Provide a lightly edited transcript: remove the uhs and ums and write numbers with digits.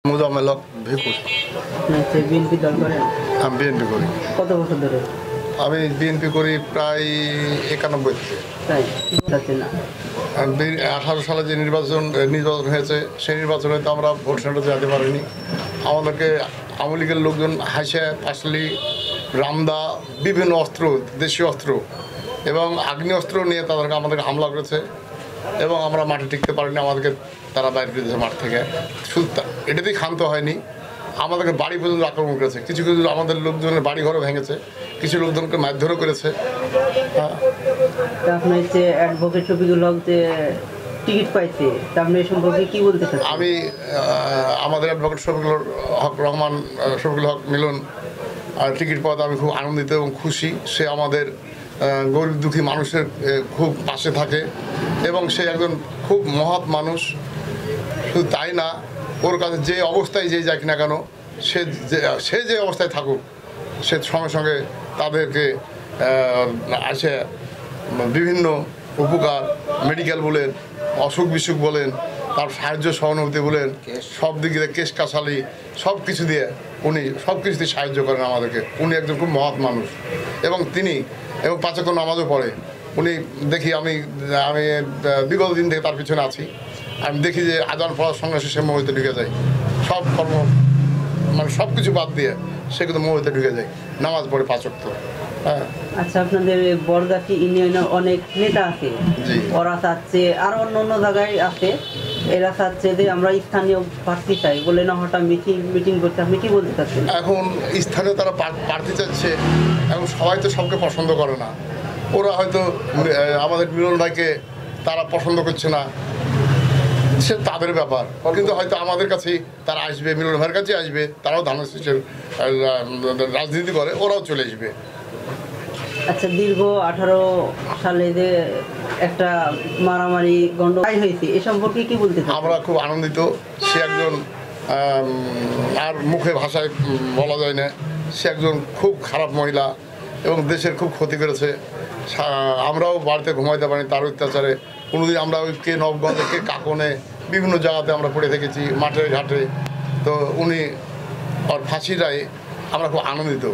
Mozammel Haque ভিকুর। BNP দল করেন? আমি বিএনপি করি। কত বছর ধরে? আমি বিএনপি করি প্রায় 91 থেকে। তাই যাচ্ছে না। 18 সালে যে নির্বাচন হয়েছে সেই নির্বাচনে তো আমরা ভোট সেন্টারে যেতে পারিনি। আমাদেরকে আওয়ামী লীগের লোকজন হাসে পাশলি রামদা বিভিন্ন অস্ত্র, দেশীয় অস্ত্র এবং আগ্নেয়াস্ত্র নিয়ে তাদেরকে আমাদেরকে হামলা করেছে এবং আমরা মাঠে টিকতে পারিনি। আমাদেরকে তারা বাইরে দিয়েছে মাঠ থেকে। শুধু এটাতেই ক্ষান্ত হয়নি, আমাদেরকে বাড়ি পর্যন্ত আক্রমণ করেছে। কিছু কিছু আমাদের লোকজনের বাড়ি ঘরও ভেঙেছে, কিছু লোকজনকে মারধরও করেছে। আপনার হচ্ছে অ্যাডভোকেট শফিকুল হক যে টিকিট পাইছে, আপনি এই সম্পর্কে কি বলতে চান? আমি আমাদের অ্যাডভোকেট শফিকুল হক মিলন টিকিট পাওয়াতে আমি খুব আনন্দিত এবং খুশি। সে আমাদের গরিব দুঃখী মানুষের খুব পাশে থাকে এবং সে একজন খুব মহৎ মানুষ। শুধু তাই না, ওর কাছে যে অবস্থায় যে যাক না কেন, সে যে অবস্থায় থাকুক, সে সঙ্গে সঙ্গে তাদেরকে আসে বিভিন্ন উপকার, মেডিকেল বলেন, অসুখ বিসুখ বলেন, তার সাহায্য সহানুভূতি বলেন, সব দিক দিয়ে কেশ কাছালি সব কিছু দিয়ে উনি সব কিছু দিয়ে সাহায্য করেন আমাদেরকে। উনি একজন খুব মহৎ মানুষ এবং তিনি এবং পাঁচক নামাজও পড়ে। উনি দেখি আমি বিগত দিন থেকে তার পিছনে আছি। আমি দেখি যে আজান পড়ার সঙ্গে সে মহিতে ঢুকে যায়, সব কর্ম মানে সব কিছু বাদ দিয়ে সে কিন্তু মহিতে ঢুকে যায়, নামাজ পড়ে পাঁচক। তো হ্যাঁ। আচ্ছা, আপনাদের বরগাছি ইউনিয়নে অনেক নেতা আছে, ওরা চাচ্ছে আর অন্য জায়গায় আছে, এরা চাচ্ছে যে আমরা স্থানীয় প্রার্থী চাই বলে না হঠাৎ মিটিং করতে, আপনি কি বলতে চাচ্ছেন? এখন স্থানীয় তারা প্রার্থী চাচ্ছে, এখন সবাই তো সবকে পছন্দ করে না। ওরা হয়তো আমাদের মিলন ভাইকে তারা পছন্দ করছে না, সে তাদের ব্যাপার। কিন্তু হয়তো আমাদের কাছেই তারা আসবে, মিলন ভাইয়ের কাছে আসবে, তারাও ধানের শীষের রাজনীতি করে, ওরাও চলে আসবে। আচ্ছা, দীর্ঘ 18 সালে যে একটা মারামারি গন্ডগোল হয়েছে, এ সম্পর্কে কি বলতে চান? আমরা খুব আনন্দিত। সে একজন আর মুখে ভাষায় বলা যায় না, সে একজন খুব খারাপ মহিলা এবং দেশের খুব ক্ষতি করেছে। আমরাও বাড়িতে ঘুমাইতে পারিনি তার অত্যাচারে। কোনোদিন আমরা ওই কে নবগঞ্জে, কে কাকনে, বিভিন্ন জায়গাতে আমরা পড়ে থেকেছি, মাঠে ঘাটে। তো উনি আর ফাঁসি রায়ে আমরা খুব আনন্দিত।